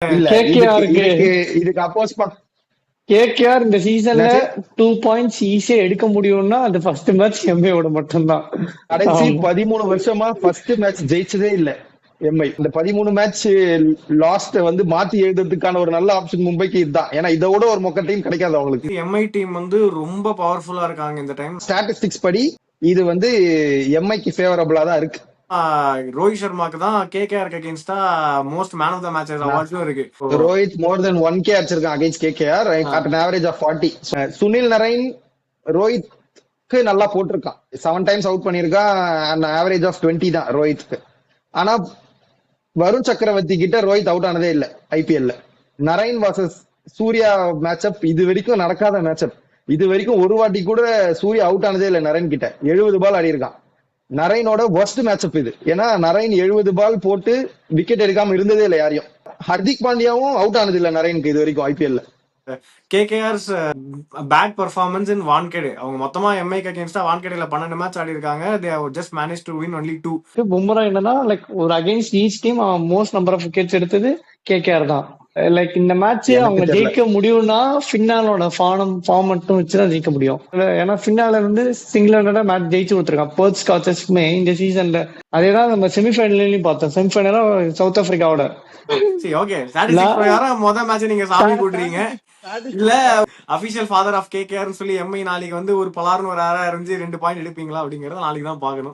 இல்ல இதுக்கு கேகேஆருக்கு இதுக்கு இதுக்கு அப்போஸ் கேகேஆர் இந்த சீசன்ல என்னாச்சு 2 பாயிண்ட்ஸ் ஈஸியா எடுக்க முடியும்னா அது ஃபர்ஸ்ட் மேட்ச் எம்ஏயோட மட்டும்தான். கடைசி ஆமா 13 வருஷமா ஃபர்ஸ்ட் மேட்ச் ஜெயிச்சதே இல்ல எம்ஐ. இந்த 13 மேட்ச் லாஸ்ட் வந்து மாத்தி எழுதுறதுக்கான ஒரு நல்ல ஆப்ஷன் மும்பைக்கு இதுதான். ஏன்னா இதை விட ஒரு மொக்க டீம் கிடைக்காது அவங்களுக்கு. எம்ஐ டீம் வந்து ரொம்ப பவர்ஃபுல்லா இருக்காங்க இந்த டைம். ஸ்டாட்டிஸ்டிக்ஸ் படி இது வந்து எம்ஐக்கு ஃபேவரபிளா தான் இருக்கு. ரோஹித் சர்மாக்கு தான் கேகேஆருக்கு அகேன்ஸ்டா most man of the matches அவார்ட்ஸும் இருக்கு. ரோஹித் மோர் தென் 1K அடிச்சிருக்கான் against KKR at an average of 40. Sunil Narine ரோஹித்க்கு நல்லா போட்டிருக்கான். 7 டைம்ஸ் அவுட் பண்ணிருக்கான். அந்த ஆவரேஜ் ஆஃப் 20 தான் ரோஹித்க்கு. ஆனா வருண் சக்கரவர்த்தி கிட்ட ரோஹித் அவுட் ஆனதே இல்ல ஐபிஎல்ல. நரைன் வர்சஸ் சூர்யா மேட்சப் இது வரைக்கும் நடக்காத மேட்சப். இது வரைக்கும் ஒரு வாட்டி கூட சூர்யா அவுட் ஆனதே இல்ல நரைன் கிட்ட. 70 பால் ஆடி இருக்கான். நரைனோட worst மேட்சப் இது. ஏன்னா நரைன் 70 பால் போட்டு விக்கெட் எடுக்காம இருந்ததே இல்ல யாரையும். ஹர்திக் பாண்டியாவும் அவுட் ஆனது இல்ல நரைனுக்கு இது வரைக்கும் ஐபிஎல்ல. KKR's bad performance in Wankhede. அவங்க மொத்தமா எம்ஐக்கு அகேன்ஸ்டா வான்கேடேல 12 மேட்ச் ஆடி இருக்காங்க. They have just manage to win only 2. Bumrah என்னன்னா லைக் ஒரு against each team most number of wickets எடுத்தது கேகேஆர் தான். லைக் இந்த மேட்ச் அவங்க ஜெயிக்க முடியும்னா ஃபின்னாலோட ஃபார்ம் மட்டும் வச்சுதான் ஜெயிக்க முடியும். ஏன்னா ஃபின்னால வந்து சிங்கிள் ஹேண்டடா மேட்ச் ஜெயிச்சு கொடுத்துருக்கான் பர்த் ஸ்காட்சஸ்க்குமே இந்த சீசன்ல. அதேதான் நம்ம செமிஃபைனல்லையும் பார்த்தோம். செமிஃபைனலா சவுத் ஆப்பிரிக்காவோட. சரி ஓகே ஸ்டாட்டிஸ்டிக்ஸ் பிரகாரம் முதல் மேட்ச் நீங்க சாமி கூட்டுறீங்க இல்ல அபிஷியல் ஃபாதர் ஆஃப் கேகேஆர் சொல்லி எம்ஐ நாளைக்கு வந்து ஒரு பலார்னு ஒரு 6 2 பாயிண்ட் எடுப்பீங்களா அப்படிங்கறத நாளைக்கு தான் பாக்கணும்.